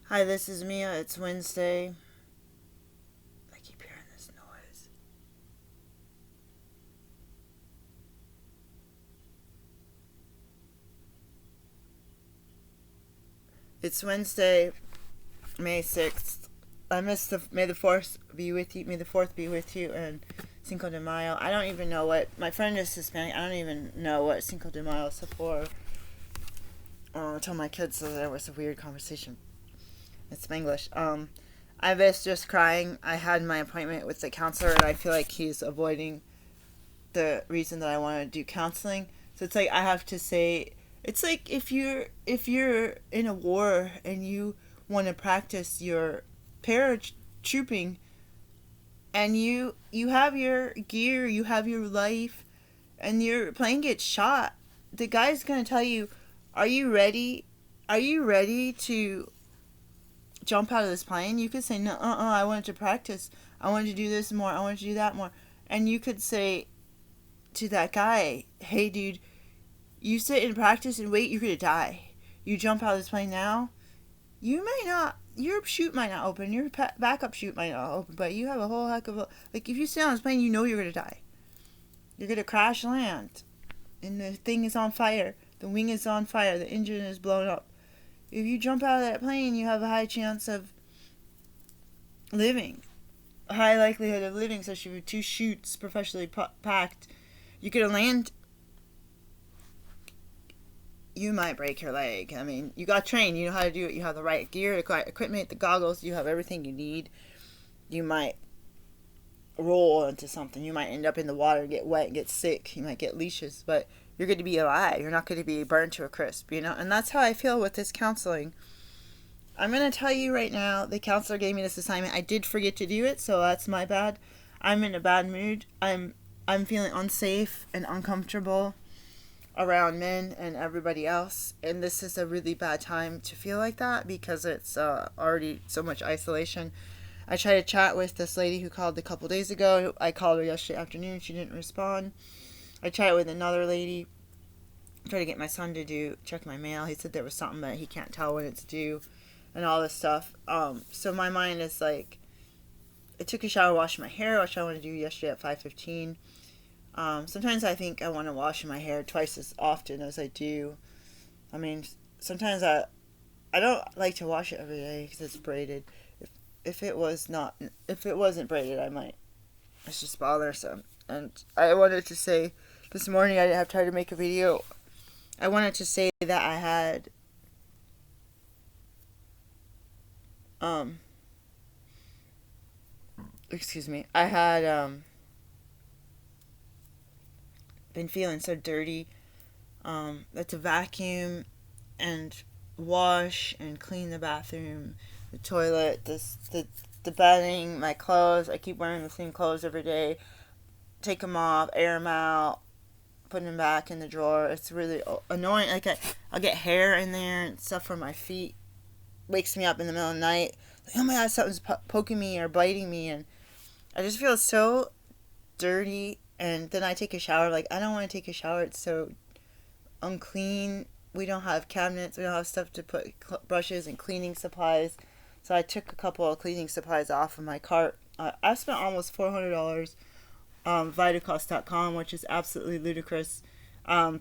Hi, this is Mia. It's Wednesday. I keep hearing this noise. It's Wednesday, May 6th. I missed the May the 4th be with you. May the 4th be with you and Cinco de Mayo. I don't even know what my friend is Hispanic. I don't even know what Cinco de Mayo is for. I told my kids that there was a weird conversation. It's Spanglish. I was just crying. I had my appointment with the counselor, and I feel like he's avoiding the reason that I want to do counseling. So it's like I have to say, it's like if you're in a war and you want to practice your paratrooping, and you have your gear, you have your life, and your plane gets shot. The guy's gonna tell you, "Are you ready? Are you ready to jump out of this plane?" You could say, "No, I wanted to practice. I wanted to do this more. I wanted to do that more." And you could say to that guy, "Hey, dude, you sit and practice and wait, you're gonna die. You jump out of this plane now, you may not, your chute might not open, your backup chute might not open, but you have a whole heck of a, like, if you sit on this plane, you know you're gonna die. You're gonna crash land, and the thing is on fire, the wing is on fire, the engine is blown up. If you jump out of that plane, you have a high chance of living, a high likelihood of living, especially with two chutes professionally packed. You could land, you might break your leg. I mean, you got trained. You know how to do it. You have the right gear, the right equipment, the goggles. You have everything you need. You might roll into something. You might end up in the water, get wet, get sick. You might get leashes, but you're going to be alive. You're not going to be burned to a crisp, you know? And that's how I feel with this counseling. I'm going to tell you right now, the counselor gave me this assignment. I did forget to do it, so that's my bad. I'm in a bad mood. I'm feeling unsafe and uncomfortable around men and everybody else, and this is a really bad time to feel like that because it's already so much isolation. I tried to chat with this lady who called a couple days ago. I called her yesterday afternoon. She didn't respond. I tried with another lady. Tried to get my son to check my mail. He said there was something that he can't tell when it's due and all this stuff. So my mind is like, I took a shower, washed my hair, which I wanted to do yesterday at 5:15. Sometimes I think I want to wash my hair twice as often as I do. I mean, sometimes I don't like to wash it every day because it's braided. If it was not, if it wasn't braided, I might. It's just bothersome. And I wanted to say, this morning I didn't have time to make a video. I wanted to say that I had um excuse me, I had been feeling so dirty. That to vacuum and wash and clean the bathroom, the toilet, the bedding, my clothes. I keep wearing the same clothes every day. Take them off, air them out, put them back in the drawer. It's really annoying. Like I'll get hair in there and stuff from my feet. Wakes me up in the middle of the night. Like, oh my god, something's poking me or biting me, and I just feel so dirty. And then I take a shower. Like, I don't want to take a shower. It's so unclean. We don't have cabinets. We don't have stuff to put brushes and cleaning supplies. So I took a couple of cleaning supplies off of my cart. I spent almost $400 on Vitacost.com, which is absolutely ludicrous, um,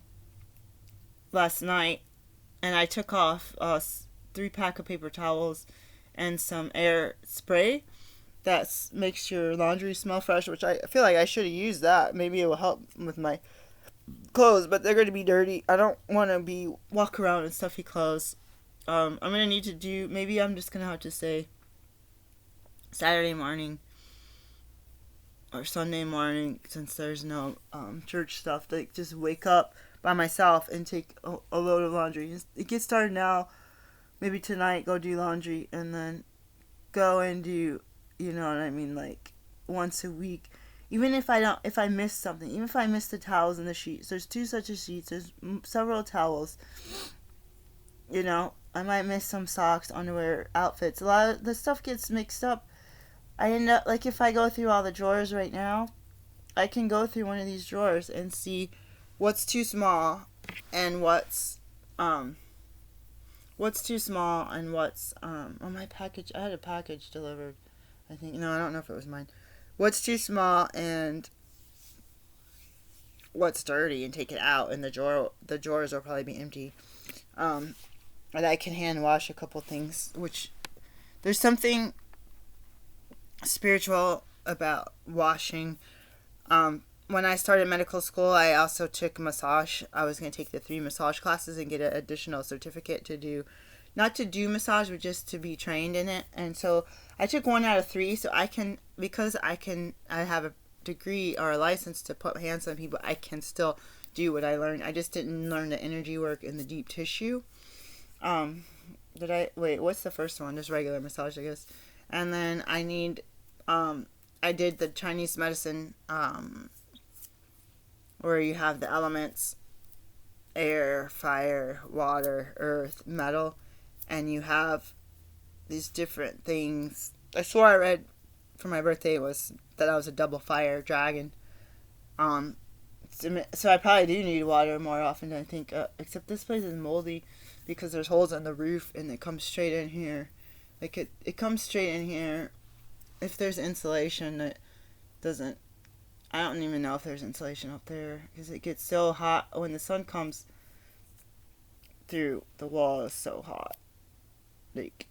last night. And I took off 3 pack of paper towels and some air spray that makes your laundry smell fresh, which I feel like I should have used that. Maybe it will help with my clothes, but they're going to be dirty. I don't want to be walk around in stuffy clothes. I'm going to need to do, maybe I'm just going to have to say Saturday morning or Sunday morning, since there's no church stuff, to just wake up by myself and take a load of laundry. It gets started now. Maybe tonight go do laundry and then go and do, you know what I mean, like once a week. Even if I miss something, even if I miss the towels and the sheets, there's 2 such as sheets, there's several towels, you know, I might miss some socks, underwear, outfits. A lot of the stuff gets mixed up. I end up, like, if I go through all the drawers right now, I can go through one of these drawers and see what's too small and what's what's too small and what's on my package. I had a package delivered. I think no, I don't know if it was mine. What's too small and what's dirty, and take it out, and the drawer. The drawers will probably be empty. And I can hand wash a couple things. Which there's something spiritual about washing. When I started medical school, I also took massage. I was going to take the 3 massage classes and get an additional certificate to do, not to do massage, but just to be trained in it. And so I took 1 out of 3, so I can, because I have a degree or a license to put hands on people, I can still do what I learned. I just didn't learn the energy work and the deep tissue. What's the first one? Just regular massage, I guess. And then I did the Chinese medicine, where you have the elements: air, fire, water, earth, metal, and you have these different things. I swore I read for my birthday was that I was a double fire dragon. So I probably do need water more often than I think. Except this place is moldy because there's holes in the roof and it comes straight in here. Like it comes straight in here. If there's insulation, it doesn't. I don't even know if there's insulation up there because it gets so hot when the sun comes through the wall. Is so hot, like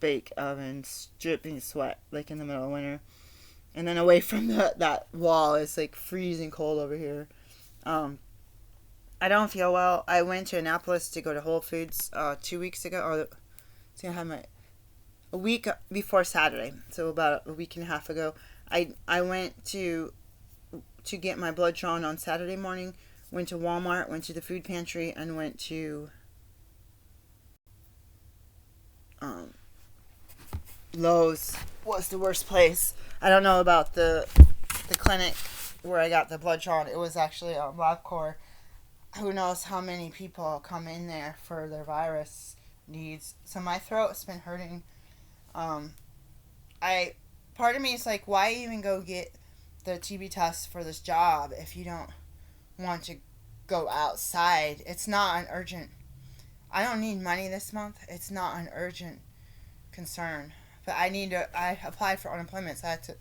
bake ovens, dripping sweat, like in the middle of winter. And then away from that wall, it's like freezing cold over here. I don't feel well. I went to Annapolis to go to Whole Foods 2 weeks ago, I had a week before Saturday, so about a week and a half ago. I went to get my blood drawn on Saturday morning. Went to Walmart, went to the food pantry, and went to Lowe's. Was the worst place. I don't know about the clinic where I got the blood drawn. It was actually on LabCorp. Who knows how many people come in there for their virus needs. So my throat's been hurting. Part of me is like, why even go get the TB test for this job if you don't want to go outside? It's not an urgent. I don't need money this month. It's not an urgent concern. But I applied for unemployment, so I had to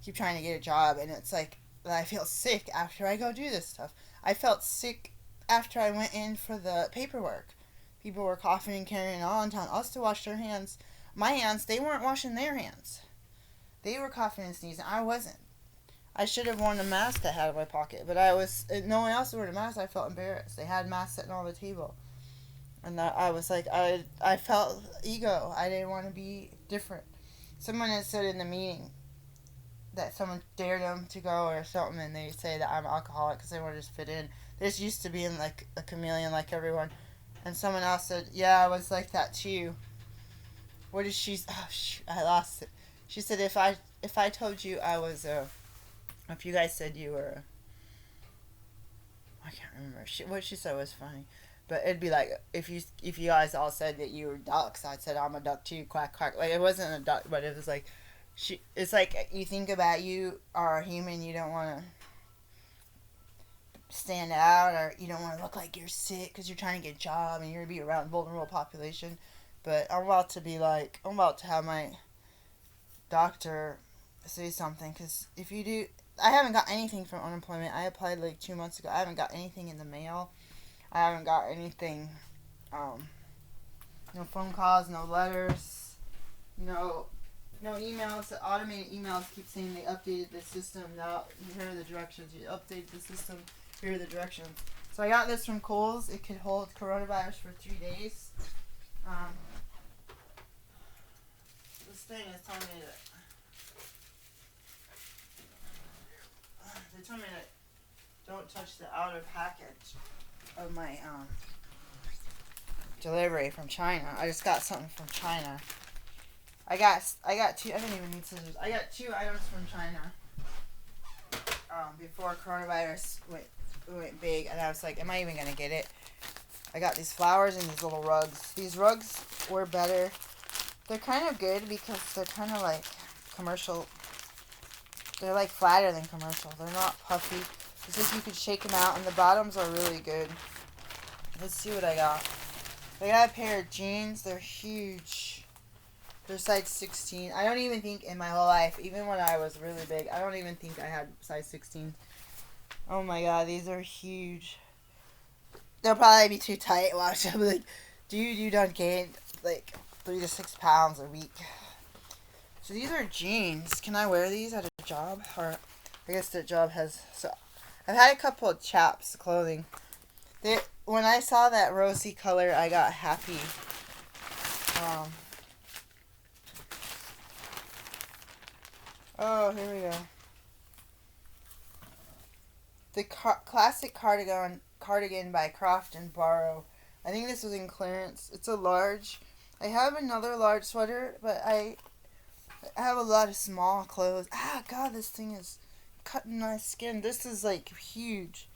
keep trying to get a job, and it's like, I feel sick after I go do this stuff. I felt sick after I went in for the paperwork. People were coughing and carrying on, telling us to wash their hands. My hands, they weren't washing their hands. They were coughing and sneezing. I wasn't. I should have worn a mask I had in my pocket, but no one else wore a mask. I felt embarrassed. They had masks sitting on the table. And I was like, I felt ego. I didn't want to be different. Someone had said in the meeting that someone dared them to go or something, and they say that I'm an alcoholic because they want to just fit in. They're just used to being like a chameleon like everyone. And someone else said, yeah, I was like that too. What did she... Oh, shoot, I lost it. She said, if I told you I was if you guys said you were... I can't remember. What she said was funny. But it'd be like, if you guys all said that you were ducks, I said, I'm a duck too, quack, quack. Like, it wasn't a duck, but it was like... It's like, you think about you are a human, you don't want to stand out, or you don't want to look like you're sick because you're trying to get a job and you're going to be around vulnerable population. But I'm about to have my doctor say something, because if you do, I haven't got anything from unemployment. I applied like 2 months ago. I haven't got anything in the mail. I haven't got anything, no phone calls, no letters, no emails. The automated emails keep saying they updated the system. Now, here are the directions. You updated the system. Here are the directions. So I got this from Kohl's. It could hold coronavirus for 3 days. This thing is telling me that... They told me that don't touch the outer package of my delivery from China. I just got something from China. I got two. I didn't even need scissors. I got 2 items from China before coronavirus went big, and I was like, am I even gonna get it? I got these flowers and these little rugs. These rugs were better. They're kind of good because they're kind of like commercial. They're like flatter than commercial. They're not puffy. It's like you could shake them out, and the bottoms are really good. Let's see what I got. I got a pair of jeans. They're huge. They're size 16. I don't even think in my whole life, even when I was really big, I don't even think I had size 16. Oh my god, these are huge. They'll probably be too tight. Watch, I'll be like, dude, you done gained like 3 to 6 pounds a week. So these are jeans. Can I wear these at a job? Or I guess the job has. So I've had a couple of chaps clothing. When I saw that rosy color, I got happy. Oh, here we go. The classic cardigan by Croft and Barrow. I think this was in clearance. It's a large. I have another large sweater, but I have a lot of small clothes. Ah, God, this thing is cutting my skin. This is like huge.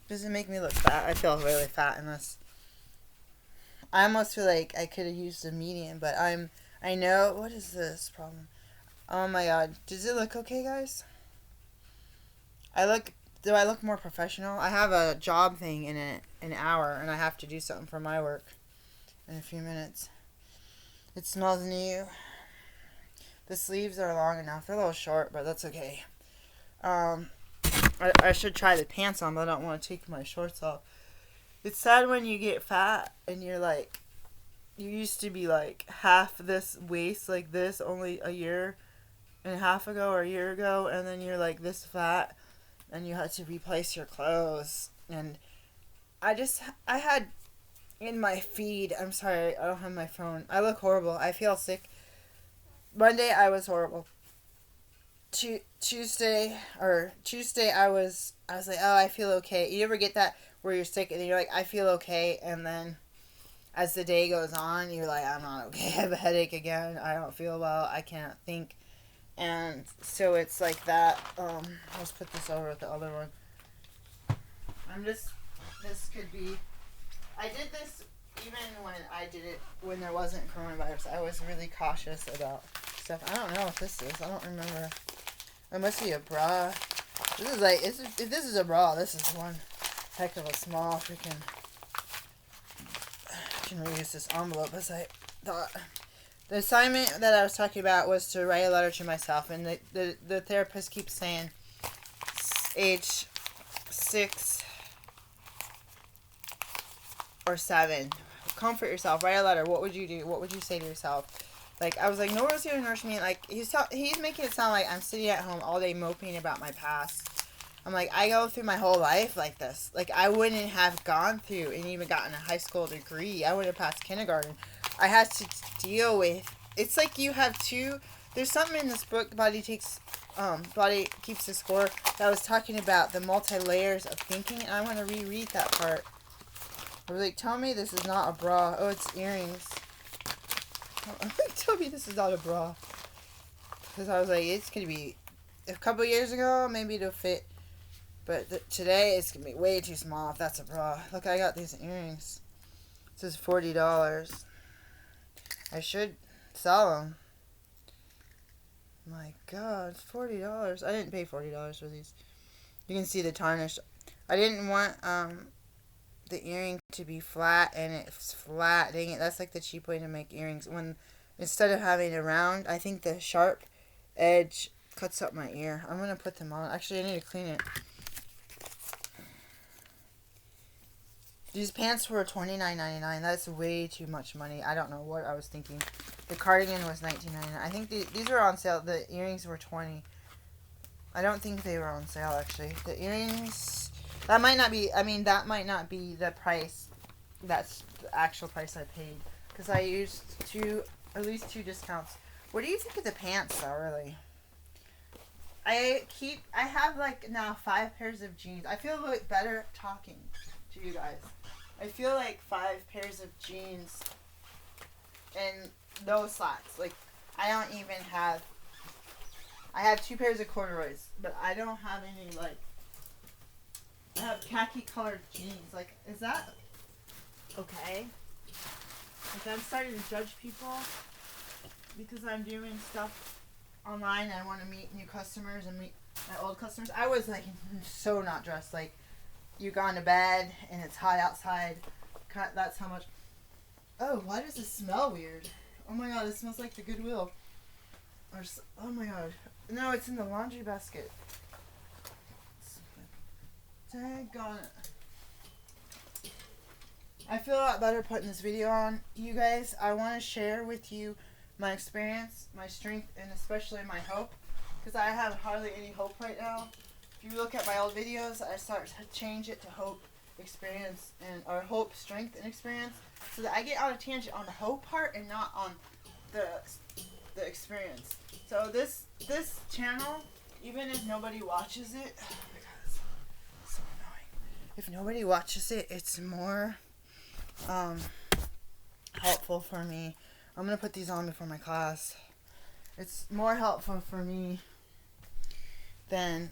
Does it make me look fat? I feel really fat in this. I almost feel like I could have used a medium, but I know. What is this problem? Oh my god. Does it look okay, guys? Do I look more professional? I have a job thing in an hour, and I have to do something for my work in a few minutes. It smells new. The sleeves are long enough. They're a little short, but that's okay. I should try the pants on, but I don't want to take my shorts off. It's sad when you get fat and you're like, you used to be like half this waist like this only a year and a half ago or a year ago, and then you're like this fat and you had to replace your clothes. And I had in my feed, I'm sorry, I don't have my phone. I look horrible. I feel sick. Monday I was horrible. Tuesday I was like, oh, I feel okay. You ever get that where you're sick and then you're like, I feel okay, and then as the day goes on, you're like, I'm not okay. I have a headache again. I don't feel well. I can't think. And so it's like that. Let's put this over with the other one. This could be, I did this even when I did it when there wasn't coronavirus. I was really cautious about stuff. I don't know what this is. I don't remember. It must be a bra. This is like, if this is a bra, this is one heck of a small freaking. I can reuse this envelope as I thought. The assignment that I was talking about was to write a letter to myself, and the therapist keeps saying age 6 or 7. Comfort yourself. Write a letter. What would you do? What would you say to yourself? Like, I was like, no one's here to nourish me. Like, he's making it sound like I'm sitting at home all day moping about my past. I'm like, I go through my whole life like this. Like, I wouldn't have gone through and even gotten a high school degree. I would have passed kindergarten. I had to deal with. It's like you have two. There's something in this book, Body Keeps the Score, that was talking about the multi-layers of thinking, and I want to reread that part. I was like, tell me this is not a bra. Oh, it's earrings. Tell me this is not a bra. Because I was like, it's going to be, a couple years ago, maybe it'll fit. But today, it's going to be way too small if that's a bra. Look, I got these earrings. It says $40. I should sell them. My God, $40. I didn't pay $40 for these. You can see the tarnish. I didn't want the earring to be flat, and it's flat. Dang it, that's like the cheap way to make earrings. When instead of having it round, I think the sharp edge cuts up my ear. I'm gonna put them on. Actually, I need to clean it. These pants were $29.99. That's way too much money. I don't know what I was thinking. The cardigan was $19.99. I think these were on sale. The earrings were $20. I don't think they were on sale, actually. The earrings, that might not be the price. That's the actual price I paid. Because I used at least two discounts. What do you think of the pants, though, really? I have, like, now 5 pairs of jeans. I feel a bit better talking to you guys. I feel like 5 pairs of jeans and no slacks. Like, I don't even have. I have 2 pairs of corduroys, but I don't have any, like. I have khaki colored jeans. Like, is that okay? Like, I'm starting to judge people because I'm doing stuff online and I want to meet new customers and meet my old customers. I was, like, so not dressed. Like, you gone to bed and it's hot outside. That's how much. Oh, why does it smell weird? Oh my god, it smells like the Goodwill. Oh my god. No, it's in the laundry basket. Dang on it. I feel a lot better putting this video on. You guys, I want to share with you my experience, my strength, and especially my hope. Because I have hardly any hope right now. If you look at my old videos, I start to change it to hope, experience, or hope, strength, and experience. So that I get on a tangent on the hope part and not on the experience. So this channel, even if nobody watches it, oh my god, it's so annoying. If nobody watches it, it's more helpful for me. I'm gonna put these on before my class. It's more helpful for me than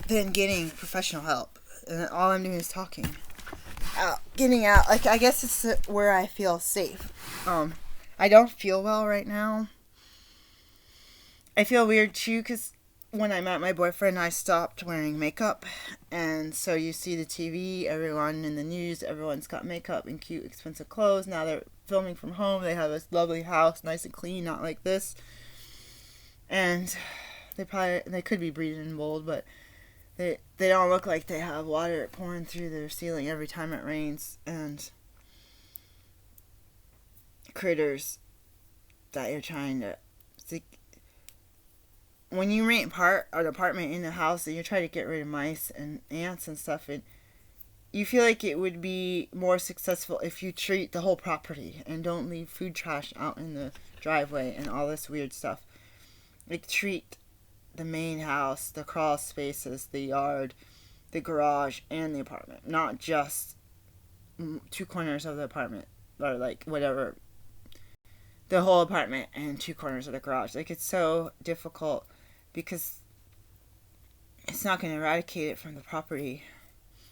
getting professional help. And all I'm doing is talking. Getting out. Like, I guess it's where I feel safe. I don't feel well right now. I feel weird too because when I met my boyfriend, I stopped wearing makeup. And so you see the TV, everyone in the news, everyone's got makeup and cute, expensive clothes. Now they're filming from home. They have this lovely house, nice and clean, not like this. And they could be breathing bold, but they don't look like they have water pouring through their ceiling every time it rains, and critters that you're trying to see. When you rent an apartment in a house and you're trying to get rid of mice and ants and stuff, and you feel like it would be more successful if you treat the whole property and don't leave food trash out in the driveway and all this weird stuff. Like, treat the main house, the crawl spaces, the yard, the garage, and the apartment. Not just two corners of the apartment, or like whatever, the whole apartment and two corners of the garage. Like, it's so difficult because it's not going to eradicate it from the property,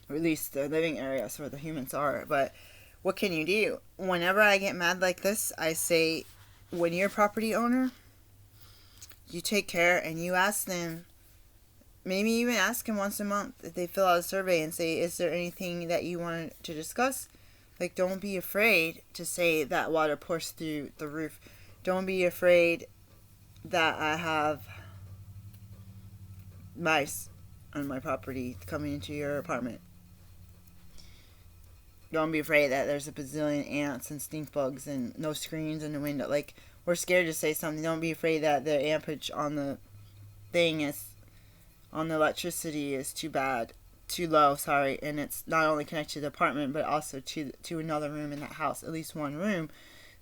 or at least the living areas where the humans are. But what can you do? Whenever I get mad like this, I say, when you're a property owner, you take care and you ask them, maybe even ask them once a month if they fill out a survey and say, is there anything that you want to discuss? Like, don't be afraid to say that water pours through the roof. Don't be afraid that I have mice on my property coming into your apartment. Don't be afraid that there's a bazillion ants and stink bugs and no screens in the window. Like, we're scared to say something. Don't be afraid that the ampage on the on the electricity is too low, and it's not only connected to the apartment but also to another room in that house, at least one room.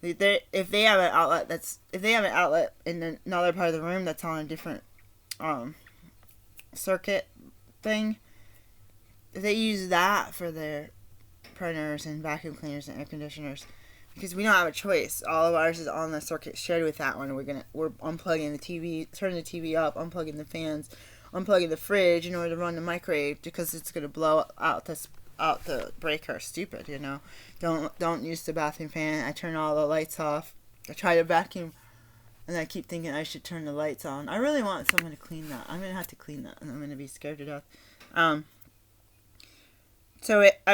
If they have an outlet in another part of the room that's on a different circuit thing, they use that for their printers and vacuum cleaners and air conditioners. Because we don't have a choice. All of ours is on the circuit shared with that one. We're unplugging the TV, turning the TV up, unplugging the fans, unplugging the fridge in order to run the microwave, because it's gonna blow out the breaker. Stupid, you know. Don't use the bathroom fan. I turn all the lights off. I try to vacuum, and I keep thinking I should turn the lights on. I really want someone to clean that. I'm gonna have to clean that, and I'm gonna be scared to death. I'm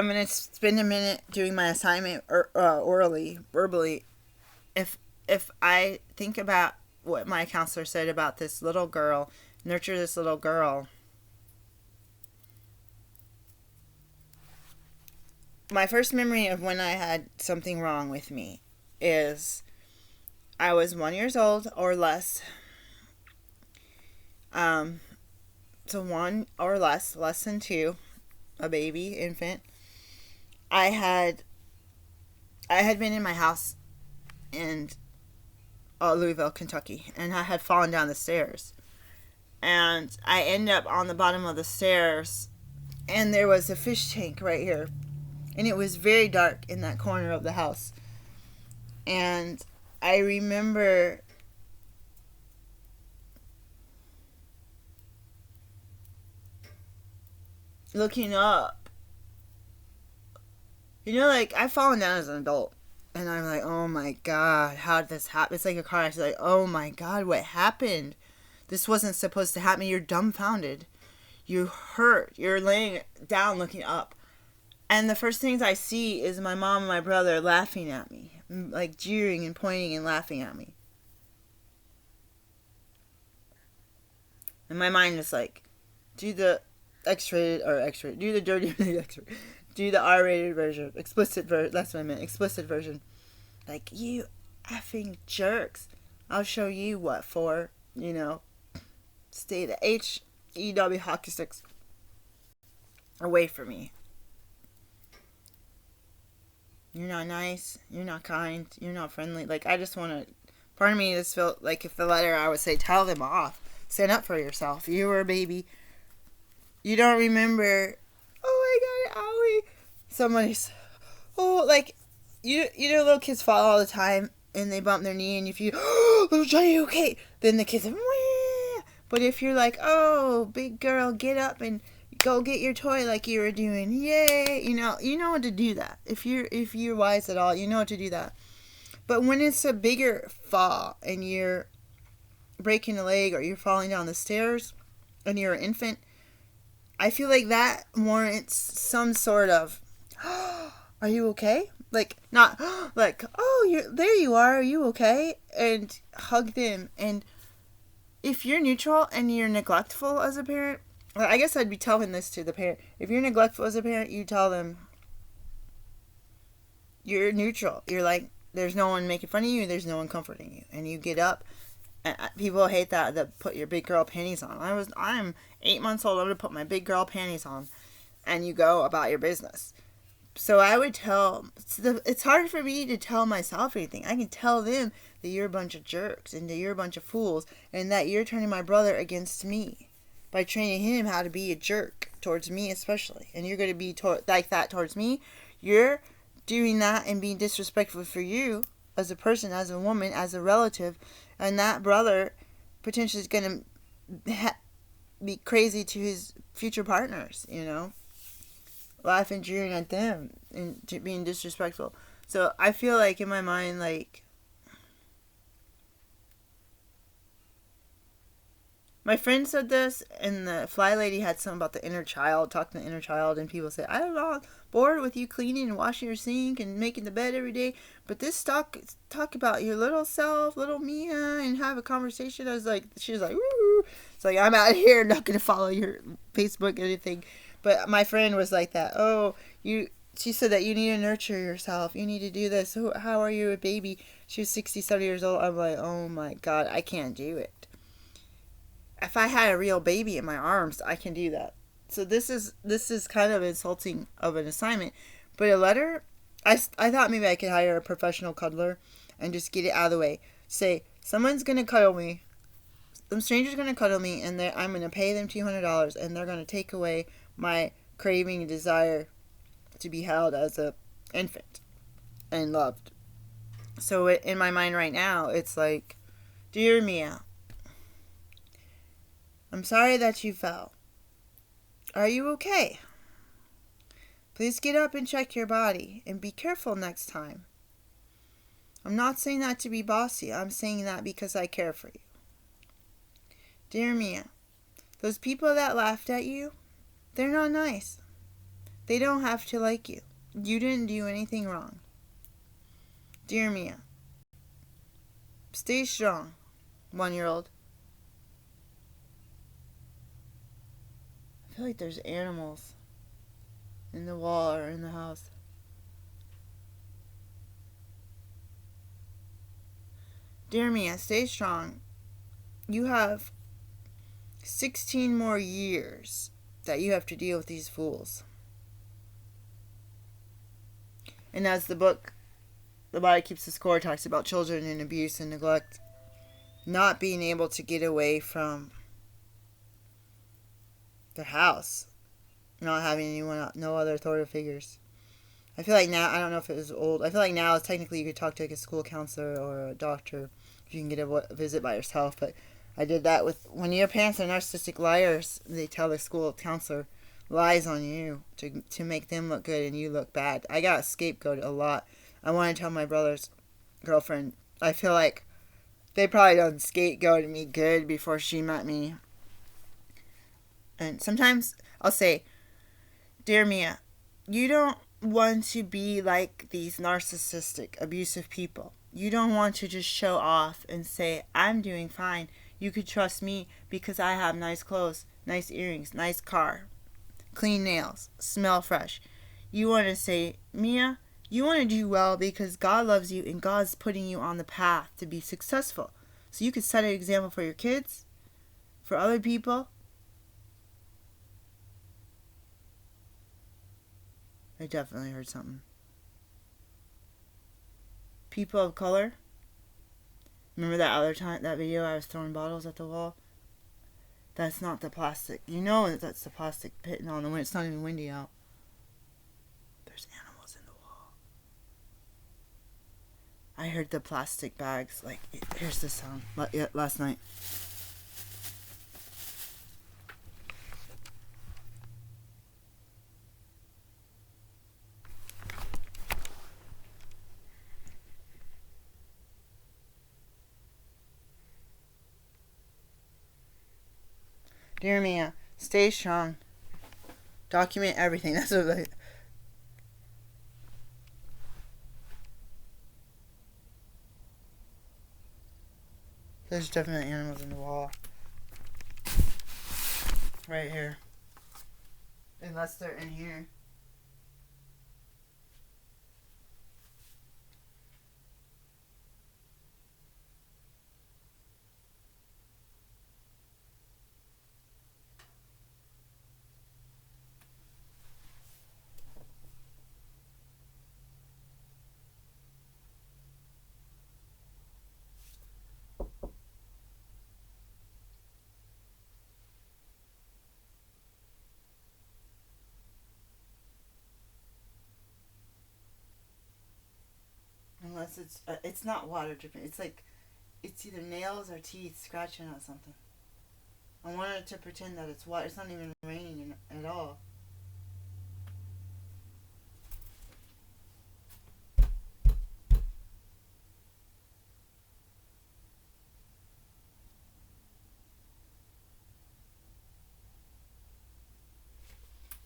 going to spend a minute doing my assignment orally, verbally. If I think about what my counselor said about this little girl, nurture this little girl. My first memory of when I had something wrong with me is I was 1 year old or less. So 1 or less than 2. A baby, infant. I had been in my house in Louisville, Kentucky, and I had fallen down the stairs. And I ended up on the bottom of the stairs, and there was a fish tank right here. And it was very dark in that corner of the house. And I remember looking up. You know, like, I've fallen down as an adult, and I'm like, oh my god, how did this happen? It's like a car accident. Like, oh my god, what happened? This wasn't supposed to happen. You're dumbfounded. You hurt. You're laying down looking up. And the first things I see is my mom and my brother laughing at me, like jeering and pointing and laughing at me. And my mind is like, do the X-rated, do the dirty X-rated, do the R-rated version, explicit version. That's what I meant, explicit version. Like, you effing jerks. I'll show you what for, stay the H-E-W hockey sticks away from me. You're not nice. You're not kind. You're not friendly. Like, I just want to. Part of me just felt like if the letter, I would say, tell them off. Stand up for yourself. You were a baby. You don't remember. Oh my God, owie. Somebody's. Oh, like, little kids fall all the time and they bump their knee, and if you, oh, little Johnny, okay? Then the kids, wah. But if you're like, oh, big girl, get up and go get your toy like you were doing, yay, you know what to do that. If you're wise at all, you know what to do that. But when it's a bigger fall and you're breaking a leg or you're falling down the stairs and you're an infant, I feel like that warrants some sort of, are you okay? Like, not like, oh, there you are you okay? And hug them. And if you're neutral and you're neglectful as a parent, well, I guess I'd be telling this to the parent. If you're neglectful as a parent, you tell them you're neutral. You're like, there's no one making fun of you, there's no one comforting you. And you get up. And people hate that put your big girl panties on. I'm 8 months old, I'm going to put my big girl panties on. And you go about your business. So I would tell, it's hard for me to tell myself anything. I can tell them that you're a bunch of jerks and that you're a bunch of fools and that you're turning my brother against me by training him how to be a jerk towards me especially. And you're going to be like that towards me. You're doing that and being disrespectful for you as a person, as a woman, as a relative. And that brother potentially is going to be crazy to his future partners, laughing, jeering at them, and being disrespectful. So I feel like in my mind, like, my friend said this, and the fly lady had something about the inner child, talking to the inner child, and people say, I'm not bored with you cleaning and washing your sink and making the bed every day, but this talk about your little self, little Mia, and have a conversation. She was like, woo. It's like, I'm out here, not going to follow your Facebook or anything. But my friend was like that. She said that you need to nurture yourself. You need to do this. How are you a baby? She was 67 years old. I'm like, oh my God, I can't do it. If I had a real baby in my arms, I can do that. So this is kind of insulting of an assignment. But a letter, I thought maybe I could hire a professional cuddler and just get it out of the way. Say, someone's going to cuddle me. Some stranger's going to cuddle me, and I'm going to pay them $200, and they're going to take away my craving and desire to be held as a infant and loved. So in my mind right now, it's like, dear Mia, I'm sorry that you fell. Are you okay? Please get up and check your body and be careful next time. I'm not saying that to be bossy. I'm saying that because I care for you. Dear Mia, those people that laughed at you, they're not nice. They don't have to like you. You didn't do anything wrong. Dear Mia, stay strong, 1-year-old. I feel like there's animals in the wall or in the house. Dear Mia, stay strong. You have 16 more years that you have to deal with these fools. And as the book, The Body Keeps the Score, talks about children and abuse and neglect, not being able to get away from their house, not having anyone, no other authoritative figures. I feel like now, I don't know if it was old, I feel like now technically you could talk to like a school counselor or a doctor if you can get a visit by yourself, but I did that with, when your parents are narcissistic liars, they tell the school counselor lies on you to make them look good and you look bad. I got scapegoated a lot. I want to tell my brother's girlfriend, I feel like they probably done scapegoated me good before she met me. And sometimes I'll say, dear Mia, You don't want to be like these narcissistic, abusive people. You don't want to just show off and say, I'm doing fine. You could trust me because I have nice clothes, nice earrings, nice car, clean nails, smell fresh. You want to say, Mia, you want to do well because God loves you and God's putting you on the path to be successful. So you could set an example for your kids, for other people. I definitely heard something. People of color. Remember that other time, that video I was throwing bottles at the wall? That's not the plastic. You know that's the plastic hitting on the wind. It's not even windy out. There's animals in the wall. I heard the plastic bags. Like, here's the sound. Last night. Dear Mia, stay strong. Document everything. That's what. There's definitely animals in the wall. Right here. Unless they're in here. Unless it's not water dripping. It's like, it's either nails or teeth scratching on something. I wanted to pretend that it's water. It's not even raining at all.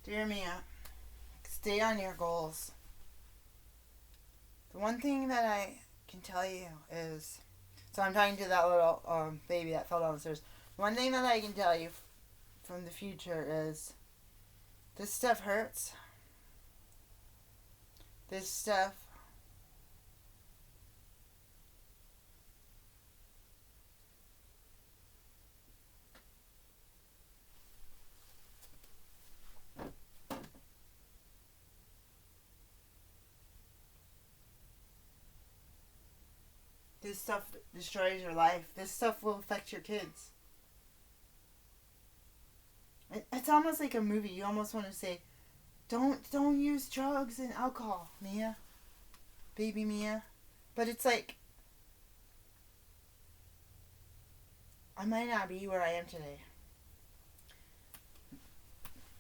Dear Mia, stay on your goals. The one thing that I can tell you is, so I'm talking to that little baby that fell down the stairs. One thing that I can tell you from the future is, this stuff hurts. This stuff this stuff destroys your life. This stuff will affect your kids. It's almost like a movie. You almost want to say, don't use drugs and alcohol, Mia. Baby Mia. But it's like, I might not be where I am today.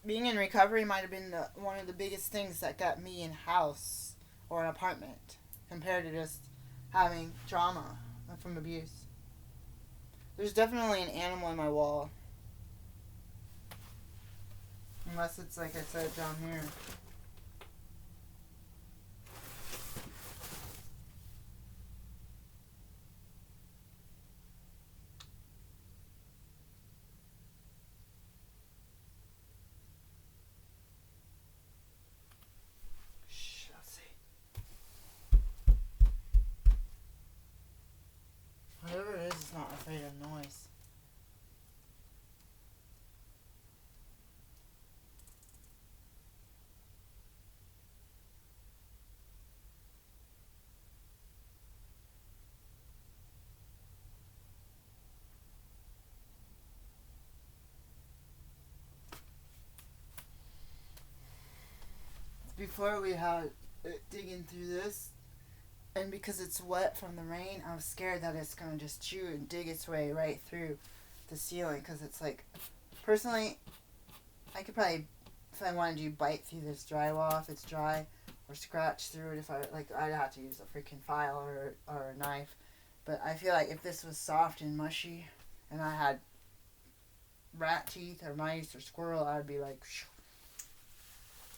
Being in recovery might have been one of the biggest things that got me in a house or an apartment compared to just having trauma from abuse. There's definitely an animal in my wall. Unless it's like I said down here. Shh, let's see. Whatever it is not afraid of noise. Before we had it digging through this, and because it's wet from the rain, I was scared that it's going to just chew and dig its way right through the ceiling, because it's like, personally, I could probably, if I wanted to, bite through this drywall if it's dry, or scratch through it if I, like, I'd have to use a freaking file or a knife. But I feel like if this was soft and mushy, and I had rat teeth or mice or squirrel, I'd be like, shoo.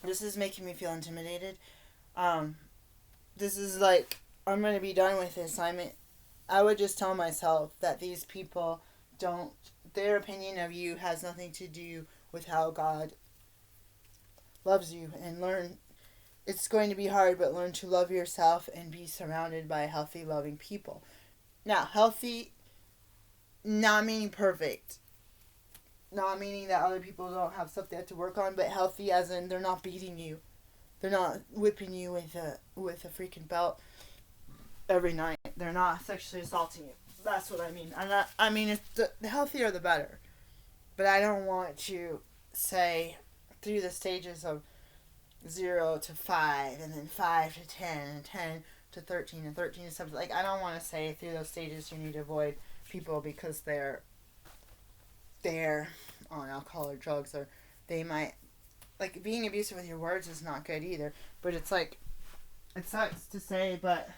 This is making me feel intimidated. Um, this is like, I'm going to be done with the assignment. I would just tell myself that these people don't, their opinion of you has nothing to do with how God loves you, and learn. It's going to be hard, but learn to love yourself and be surrounded by healthy, loving people. Now, healthy, not meaning perfect, not meaning that other people don't have stuff they have to work on, but healthy as in they're not beating you, they're not whipping you with a freaking belt every night, they're not sexually assaulting you. That's what I mean. I mean, it's the healthier the better. But I don't want to say through the stages of 0 to 5, and then 5 to 10, and 10 to 13, and 13 to something. Like, I don't want to say through those stages you need to avoid people because they're on alcohol or drugs, or they might, like, being abusive with your words is not good either. But it's like, it sucks to say, but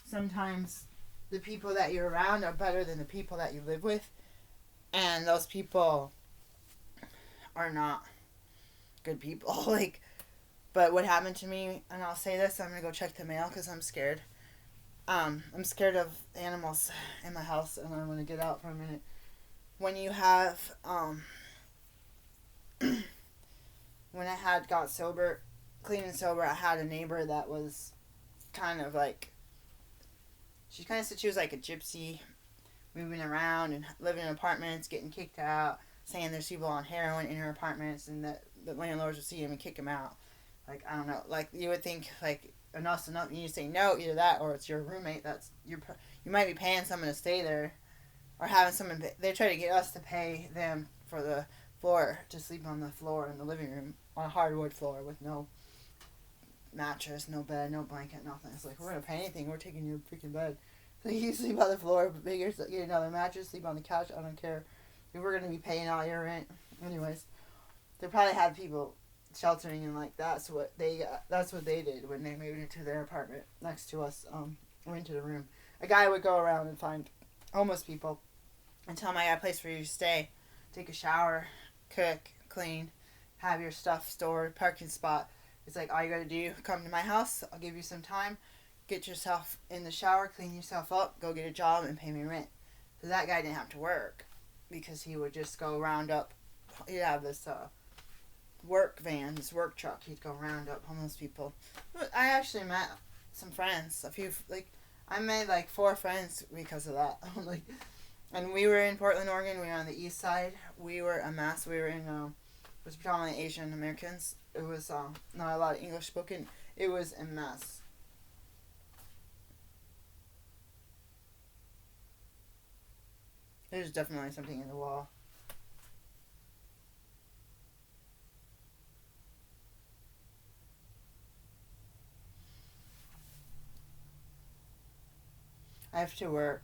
sometimes the people that you're around are better than the people that you live with, and those people are not good people. Like, but what happened to me, and I'll say this, I'm gonna go check the mail because I'm scared. I'm scared of animals in my house, and I'm gonna get out for a minute. When you have, when I had got sober, clean and sober, I had a neighbor that was kind of like, she kind of said she was like a gypsy, moving around and living in apartments, getting kicked out, saying there's people on heroin in her apartments, and that the landlords would see him and kick him out. Like, I don't know. Like, you would think, like, enough's enough. You say no, either that or it's your roommate. You might be paying someone to stay there, or having someone. They try to get us to pay them for the floor to sleep on the floor in the living room on a hardwood floor with no mattress, no bed, no blanket, nothing. It's like, we're gonna pay anything. We're taking your freaking bed. So you sleep on the floor, but bigger, get another mattress, sleep on the couch. I don't care. If we're gonna be paying all your rent, anyways. They probably had people sheltering, and like that's what they did when they moved into their apartment next to us. Rented a room. A guy would go around and find homeless people and tell them, I got a place for you to stay, take a shower, cook, clean, have your stuff stored, parking spot. It's like, all you gotta do, come to my house, I'll give you some time, get yourself in the shower, clean yourself up, go get a job, and pay me rent. So that guy didn't have to work because he would just go round up. He'd have this work van, this work truck. He'd go round up homeless people. But I actually met some friends. I made like 4 friends because of that. Like, and we were in Portland, Oregon. We were on the east side. We were a mess. We were in it was predominantly Asian Americans. It was not a lot of English spoken. It was a mess. There's definitely something in the wall. I have to work.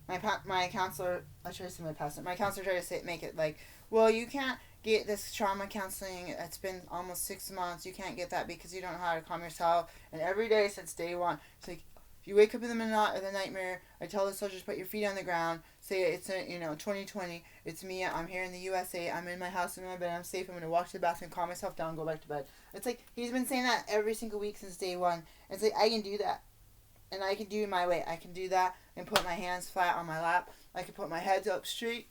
My counselor, I try to say my pastor. My counselor tried to make it like, well, you can't get this trauma counseling. It's been almost 6 months. You can't get that because you don't know how to calm yourself. And every day since day one, it's like, if you wake up in the middle of the nightmare, I tell the soldiers, put your feet on the ground. Say it's 2020. It's me. I'm here in the USA. I'm in my house in my bed. I'm safe. I'm gonna walk to the bathroom, calm myself down, go back to bed. It's like he's been saying that every single week since day one. It's like I can do that, and I can do it my way. I can do that and put my hands flat on my lap. I can put my head up straight,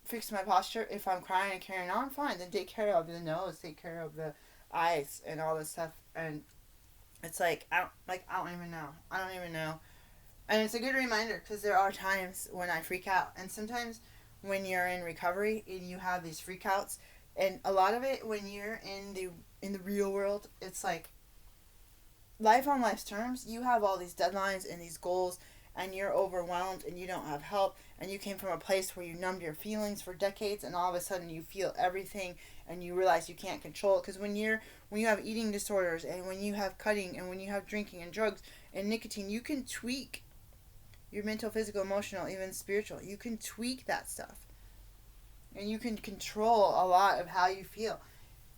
fix my posture. If I'm crying and carrying on, fine. Then take care of the nose, take care of the eyes, and all this stuff. And it's like I don't even know. I don't even know. And it's a good reminder because there are times when I freak out, and sometimes when you're in recovery and you have these freakouts, and a lot of it when you're in the real world, it's like life on life's terms. You have all these deadlines and these goals, and you're overwhelmed, and you don't have help, and you came from a place where you numbed your feelings for decades, and all of a sudden you feel everything, and you realize you can't control it. Because when you have eating disorders, and when you have cutting, and when you have drinking and drugs and nicotine, you can tweak your mental, physical, emotional, even spiritual. You can tweak that stuff, and you can control a lot of how you feel.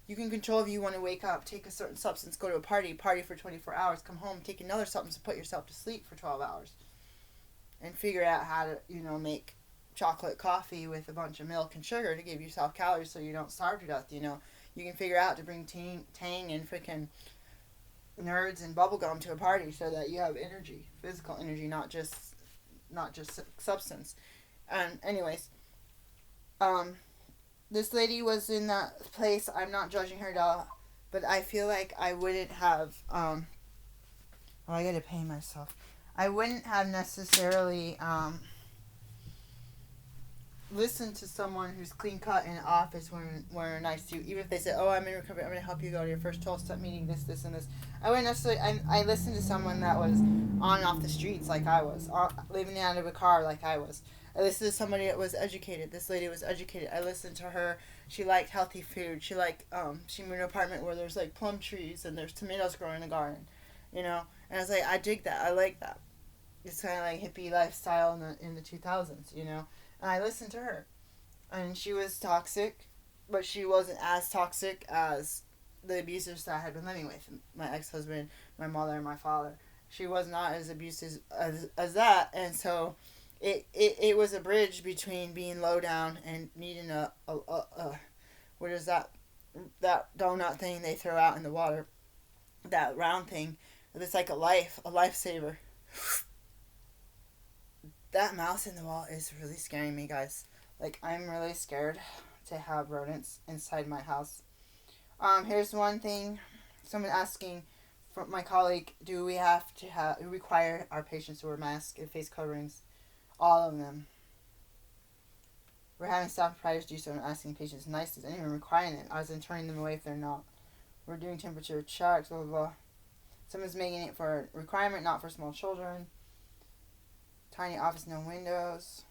You can control if you want to wake up, take a certain substance, go to a party for 24 hours, come home, take another substance, and put yourself to sleep for 12 hours. And figure out how to, make chocolate coffee with a bunch of milk and sugar to give yourself calories so you don't starve to death. You you can figure out to bring Tang and freaking nerds and bubblegum to a party so that you have energy, physical energy, not just substance. And anyways, um, this lady was in that place. I'm not judging her at all, but I feel like I wouldn't have. Oh, I gotta pay myself. I wouldn't have necessarily listened to someone who's clean cut in an office wearing a nice suit, even if they said, "Oh, I'm in recovery. I'm gonna help you go to your first 12-step meeting. This, and this." I wouldn't necessarily. I listened to someone that was on and off the streets like I was, living out of a car like I was. I listened to somebody that was educated. This lady was educated. I listened to her. She liked healthy food. She moved in an apartment where there's like plum trees and there's tomatoes growing in the garden, you know. And I was like, I dig that. I like that. It's kind of like hippie lifestyle in the 2000s, you know. And I listened to her, and she was toxic, but she wasn't as toxic as the abusers that I had been living with. My ex-husband, my mother, and my father. She was not as abusive as that, and so it was a bridge between being low down and needing a what is that donut thing they throw out in the water, that round thing. It's like a lifesaver. That mouse in the wall is really scaring me, guys. Like, I'm really scared to have rodents inside my house. Here's one thing. Someone asking from my colleague, do we have to require our patients to wear masks and face coverings? All of them. We're having staff providers do so and asking patients nice. Is anyone requiring it? As in turning them away if they're not. We're doing temperature checks, blah, blah, blah. Someone's making it for a requirement, not for small children. Tiny office, no windows.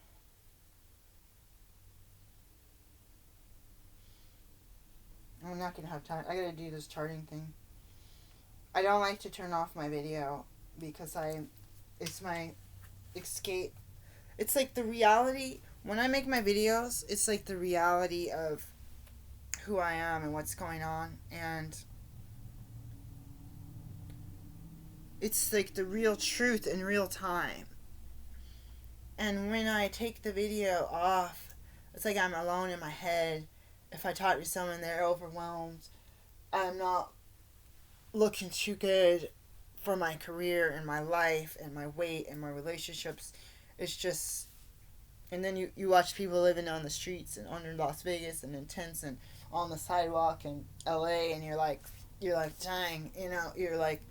I'm not gonna have time. I gotta do this charting thing. I don't like to turn off my video because it's my escape. It's like the reality. When I make my videos, it's like the reality of who I am and what's going on. And it's like the real truth in real time. And when I take the video off, it's like I'm alone in my head. If I talk to someone, they're overwhelmed. I'm not looking too good for my career and my life and my weight and my relationships. It's just... And then you watch people living on the streets and under Las Vegas and in tents and on the sidewalk in LA, and you're like, dang, you know, you're like,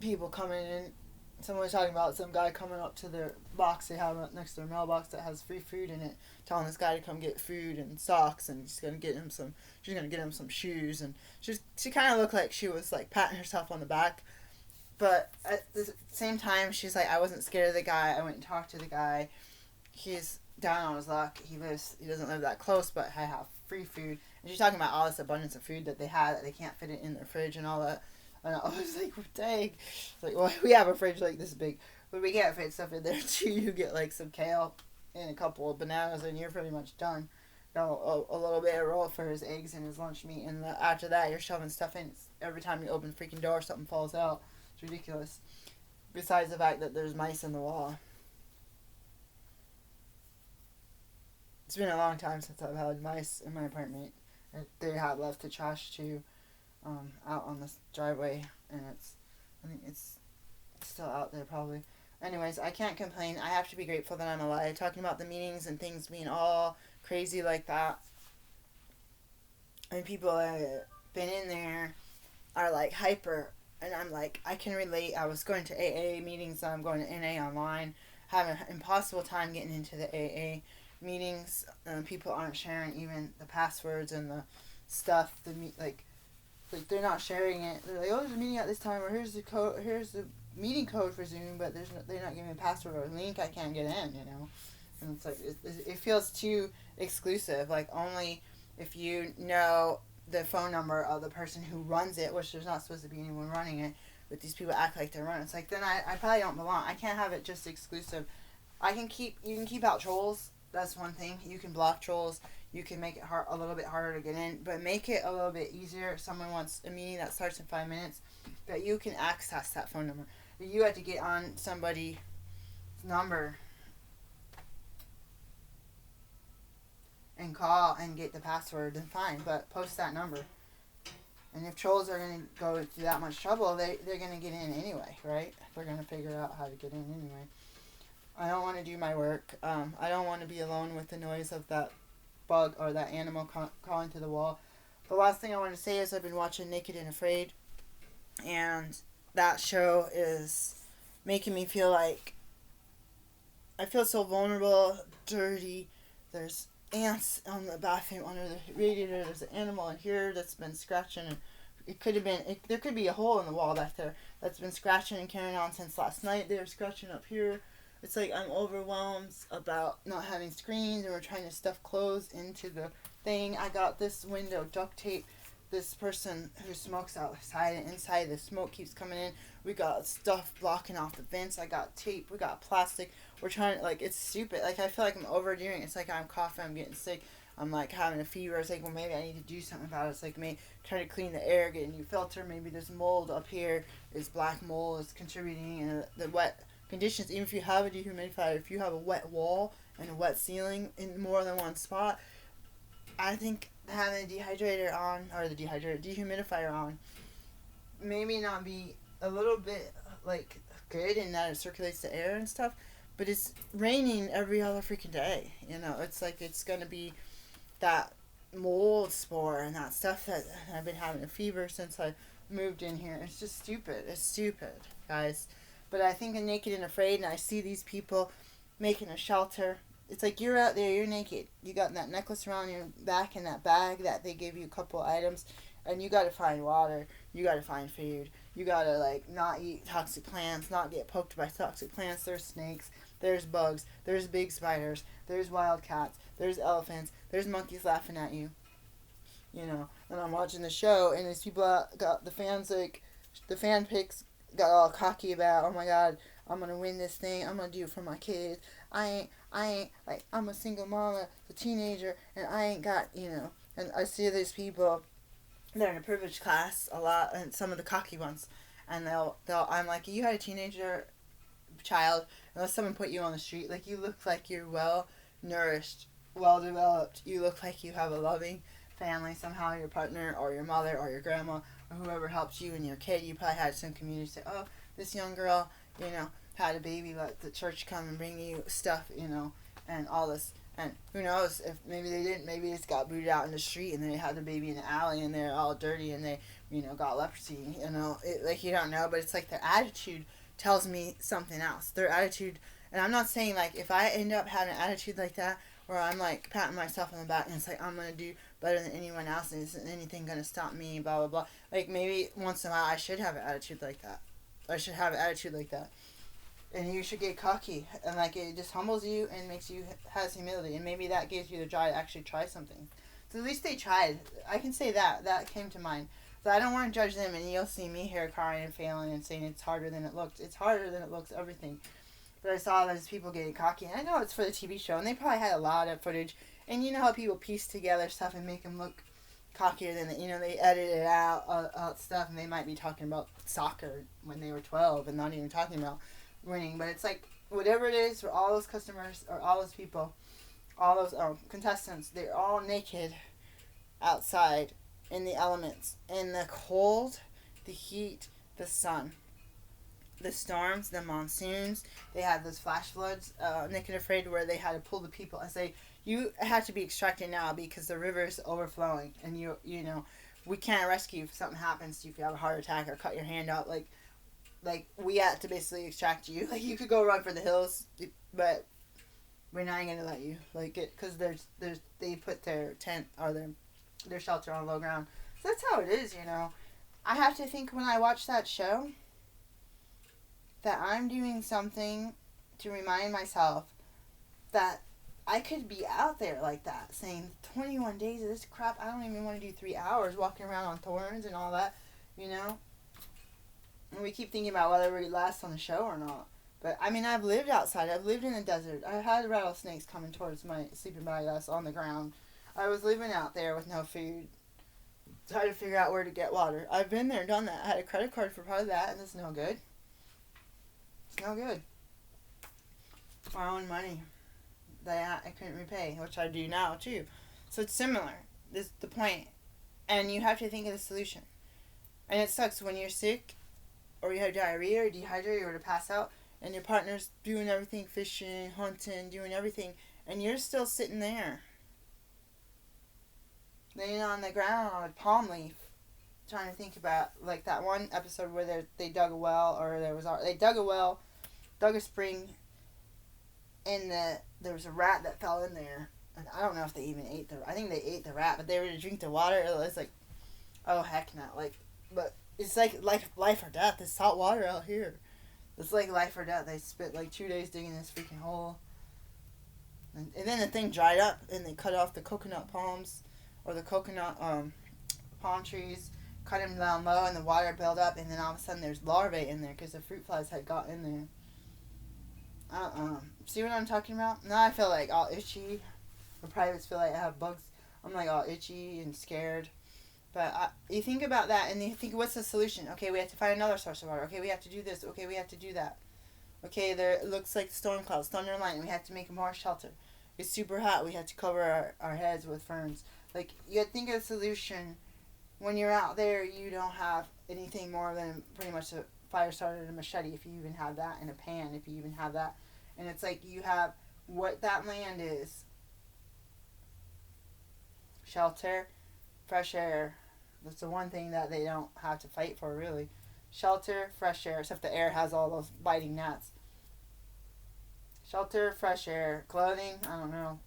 people coming in. Someone was talking about some guy coming up to their box they have next to their mailbox that has free food in it, telling this guy to come get food and socks, and she's gonna get him some shoes, and she kind of looked like she was like patting herself on the back, but at the same time she's like, I wasn't scared of the guy. I went and talked to the guy. He's down on his luck. He doesn't live that close, but I have free food, and she's talking about all this abundance of food that they had that they can't fit it in their fridge and all that. And I was like, dang. It's like, well, we have a fridge like this big, but we can't fit stuff in there too. You get like some kale and a couple of bananas, and you're pretty much done. You know, a little bit of roll for his eggs and his lunch meat, and after that, you're shoving stuff in. Every time you open the freaking door, something falls out. It's ridiculous. Besides the fact that there's mice in the wall. It's been a long time since I've had mice in my apartment. They had left the trash too. Out on this driveway, and I think it's still out there probably. Anyways, I can't complain. I have to be grateful that I'm alive. Talking about the meetings and things being all crazy like that, and people that have been in there are like hyper, and I'm like, I can relate. I was going to AA meetings, and I'm going to NA online, having an impossible time getting into the AA meetings. People aren't sharing even the passwords and the stuff. Like they're not sharing it. They're like, oh, there's a meeting at this time, or here's the code, here's the meeting code for Zoom, but they're not giving me a password or a link. I can't get in, you know. And it's like it feels too exclusive. Like only if you know the phone number of the person who runs it, which there's not supposed to be anyone running it, but these people act like they're running. It's like then I probably don't belong. I can't have it just exclusive. You can keep out trolls. That's one thing. You can block trolls. You can make it a little bit harder to get in, but make it a little bit easier. If someone wants a meeting that starts in 5 minutes, that you can access that phone number. You have to get on somebody's number and call and get the password, then fine, but post that number. And if trolls are going to go through that much trouble, they're going to get in anyway, right? They're going to figure out how to get in anyway. I don't want to do my work. I don't want to be alone with the noise of that bug or that animal crawling through the wall. The last thing I want to say is I've been watching Naked and Afraid, and that show is making me feel like I feel so vulnerable, dirty. There's ants on the bathroom under the radiator. There's an animal in here that's been scratching, and it could have been. There could be a hole in the wall that's been scratching and carrying on since last night. They're scratching up here. It's like I'm overwhelmed about not having screens, and we're trying to stuff clothes into the thing. I got this window duct tape. This person who smokes outside and inside, the smoke keeps coming in. We got stuff blocking off the vents. I got tape. We got plastic. We're trying to, like, it's stupid. Like, I feel like I'm overdoing it. It's like I'm coughing. I'm getting sick. I'm, like, having a fever. It's like, well, maybe I need to do something about it. It's like, maybe trying to clean the air, get a new filter. Maybe there's mold up here. There's black mold. It's contributing. And the wet conditions, even if you have a dehumidifier, if you have a wet wall and a wet ceiling in more than one spot, I think having a dehumidifier on, maybe not be a little bit, like, good in that it circulates the air and stuff, but it's raining every other freaking day. You know, it's like it's going to be that mold spore and that stuff that I've been having a fever since I moved in here. It's just stupid. It's stupid, guys. But I think I'm Naked and Afraid, and I see these people making a shelter. It's like you're out there, you're naked. You got that necklace around your back and that bag that they gave you a couple items, and you got to find water. You got to find food. You got to, like, not eat toxic plants, not get poked by toxic plants. There's snakes. There's bugs. There's big spiders. There's wild cats. There's elephants. There's monkeys laughing at you. You know, and I'm watching the show, and these people got the fans, like, the fan picks got all cocky about, oh my god, I'm gonna win this thing, I'm gonna do it for my kids. I ain't, like, I'm a single mama, a teenager, and I ain't got, you know, and I see these people, they're in a privileged class a lot, and some of the cocky ones, and I'm like, you had a teenager child, unless someone put you on the street, like, you look like you're well nourished, well developed, you look like you have a loving family, somehow your partner, or your mother, or your grandma, or whoever helped you and your kid, you probably had some community say, oh, this young girl, you know, had a baby, let the church come and bring you stuff, you know, and all this. And who knows if maybe they didn't, maybe it's got booted out in the street and they had the baby in the alley and they're all dirty and they, you know, got leprosy, you know, like, you don't know, but it's like their attitude tells me something else. Their attitude, and I'm not saying, like, if I end up having an attitude like that, where I'm, like, patting myself on the back and it's like, I'm going to do better than anyone else and isn't anything going to stop me, blah, blah, blah. Like, maybe once in a while I should have an attitude like that. I should have an attitude like that. And you should get cocky. And, like, it just humbles you and makes you, has humility. And maybe that gives you the drive to actually try something. So at least they tried. I can say that. That came to mind. So I don't want to judge them, and you'll see me here crying and failing and saying it's harder than it looks. It's harder than it looks, everything. But I saw those people getting cocky, and I know it's for the TV show, and they probably had a lot of footage. And you know how people piece together stuff and make them look cockier than, you know, they edit it out stuff, and they might be talking about soccer when they were 12 and not even talking about winning. But it's like, whatever it is, for all those customers or all those people, all those contestants, they're all naked outside in the elements, in the cold, the heat, the sun, the storms, the monsoons. They had those flash floods, Naked and Afraid, where they had to pull the people and say, you have to be extracted now because the river is overflowing, and you know, we can't rescue you if something happens to you, if you have a heart attack or cut your hand out, like we had to basically extract you. Like, you could go run for the hills, but we're not gonna let you, like, it, because they put their tent or their shelter on low ground. So that's how it is, you know. I have to think when I watch that show that I'm doing something to remind myself that I could be out there like that, saying 21 days of this crap, I don't even want to do 3 hours walking around on thorns and all that, you know. And we keep thinking about whether we last on the show or not. But, I mean, I've lived outside. I've lived in the desert. I had rattlesnakes coming towards my sleeping bag that's on the ground. I was living out there with no food, trying to figure out where to get water. I've been there, done that. I had a credit card for part of that, and it's no good. It's no good. Borrowing money that I couldn't repay, which I do now, too. So it's similar. This is the point. And you have to think of the solution. And it sucks when you're sick or you have diarrhea or dehydrated or to pass out and your partner's doing everything, fishing, hunting, doing everything, and you're still sitting there laying on the ground on a palm leaf trying to think about like that one episode where they dug a well, or they dug a well, dug a spring, and there was a rat that fell in there. And I don't know if they even ate I think they ate the rat, but they were to drink the water. It was like, oh heck no, but it's like life or death. It's salt water out here. It's like life or death. They spent like 2 days digging this freaking hole, and then the thing dried up, and they cut off the coconut palms, or the coconut palm trees, cut them down low, and the water built up, and then all of a sudden there's larvae in there because the fruit flies had got in there. See what I'm talking about? Now I feel like all itchy. My privates feel like I have bugs. I'm like all itchy and scared. But you think about that, and you think, what's the solution? Okay, we have to find another source of water. Okay, we have to do this. Okay, we have to do that. Okay, it looks like storm clouds, thunder and lightning. We have to make more shelter. It's super hot. We have to cover our heads with ferns. Like, you think of a solution. When you're out there, you don't have anything more than pretty much a fire starter and a machete, if you even have that, and a pan, if you even have that. And it's like you have what that land is. Shelter, fresh air. That's the one thing that they don't have to fight for, really. Shelter, fresh air, except the air has all those biting gnats. Shelter, fresh air, clothing, I don't know.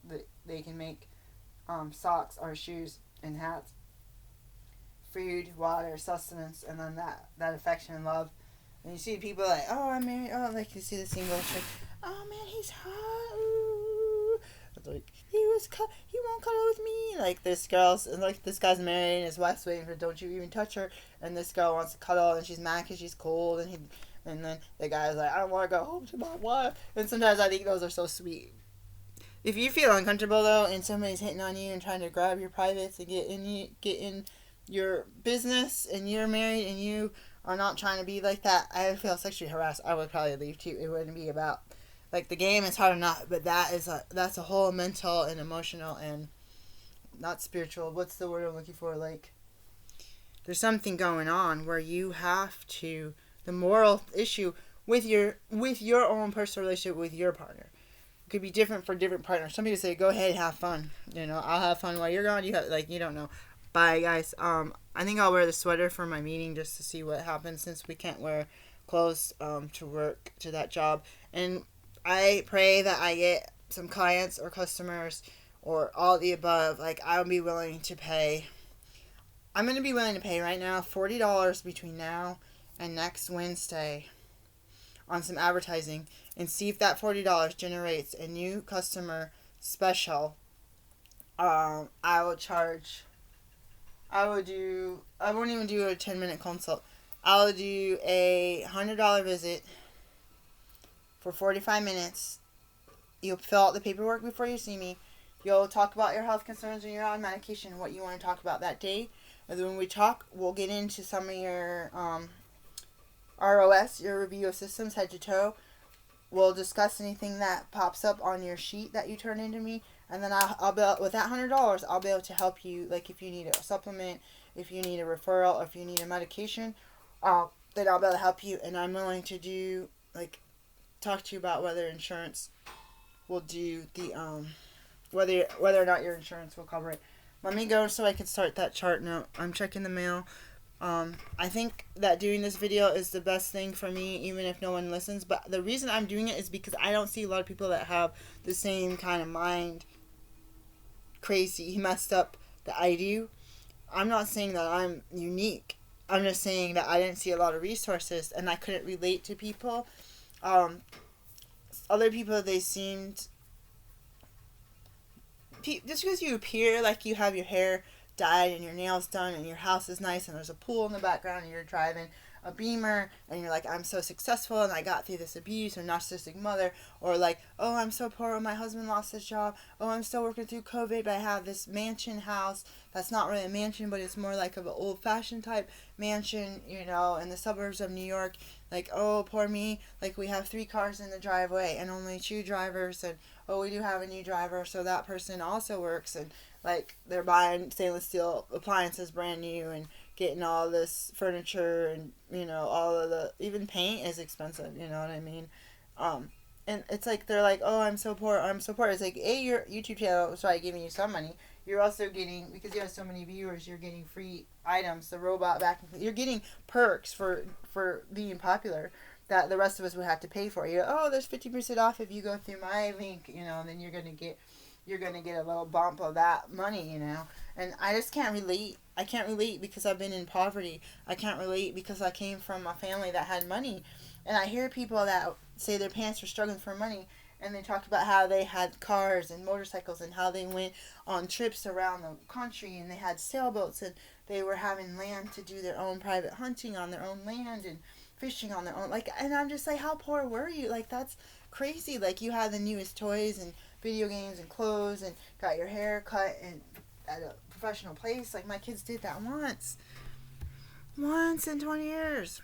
They can make socks or shoes and hats. Food, water, sustenance, and then that affection and love. And you see people like, oh, I'm married. Oh, like you see the single chick. Oh man, he's hot. Ooh. It's like he won't cuddle with me. Like this guy's married and his wife's waiting for, don't you even touch her. And this girl wants to cuddle and she's mad because she's cold. And then the guy's like, I don't want to go home to my wife. And sometimes I think those are so sweet. If you feel uncomfortable though, and somebody's hitting on you and trying to grab your privates and get in your business, and you're married and you are not trying to be like that, I feel sexually harassed, I would probably leave too. It wouldn't be about like the game is hard enough, but that's a whole mental and emotional and not spiritual. What's the word I'm looking for? Like there's something going on where you have to, the moral issue with your own personal relationship with your partner. It could be different for different partners. Some people say, go ahead, have fun. I'll have fun while you're gone. You don't know. Bye, guys. I think I'll wear the sweater for my meeting just to see what happens, since we can't wear clothes to work to that job. And I pray that I get some clients or customers or all the above. Like, I'll be willing to pay. I'm going to be willing to pay right now $40 between now and next Wednesday on some advertising, and see if that $40 generates a new customer special. I won't even do a 10-minute consult. I'll do a $100 visit for 45 minutes. You'll fill out the paperwork before you see me. You'll talk about your health concerns when you're on medication, what you want to talk about that day. And then when we talk, we'll get into some of your ROS, your review of systems, head to toe. We'll discuss anything that pops up on your sheet that you turn into me. And then I'll be, with that $100, I'll be able to help you. Like if you need a supplement, if you need a referral, or if you need a medication, then I'll be able to help you. And I'm willing to do, talk to you about whether insurance will do the, whether or not your insurance will cover it. Let me go so I can start that chart now. I'm checking the mail. I think that doing this video is the best thing for me, even if no one listens. But the reason I'm doing it is because I don't see a lot of people that have the same kind of mind, crazy, messed up that I do. I'm not saying that I'm unique. I'm just saying that I didn't see a lot of resources and I couldn't relate to people. Other people, they seemed, just because you appear like you have your hair dyed and your nails done and your house is nice and there's a pool in the background and you're driving a Beamer and you're like, I'm so successful and I got through this abuse, or narcissistic mother, or like, oh, I'm so poor, my husband lost his job, oh, I'm still working through COVID, but I have this mansion house that's not really a mansion, but it's more like of an old-fashioned type mansion, in the suburbs of New York. Like, oh, poor me, like we have 3 cars in the driveway and only 2 drivers, and oh, we do have a new driver, so that person also works, and like they're buying stainless steel appliances brand new, and getting all this furniture and, you know, all of the, even paint is expensive, you know what I mean? Um, and it's like, they're like, oh, I'm so poor, I'm so poor. It's like, A, your YouTube channel is probably giving you some money. You're also getting, because you have so many viewers, you're getting free items, the robot vacuum, you're getting perks for being popular that the rest of us would have to pay for. You know, oh, there's 50% off if you go through my link, you know, and then you're gonna get a little bump of that money, you know. And I just can't relate. I can't relate because I've been in poverty. I can't relate because I came from a family that had money, and I hear people that say their parents were struggling for money, and they talk about how they had cars and motorcycles and how they went on trips around the country and they had sailboats and they were having land to do their own private hunting on their own land and fishing on their own, like, and I'm just like, how poor were you? Like, that's crazy. Like, you had the newest toys and video games and clothes and got your hair cut and at a professional place. Like, my kids did that once in 20 years.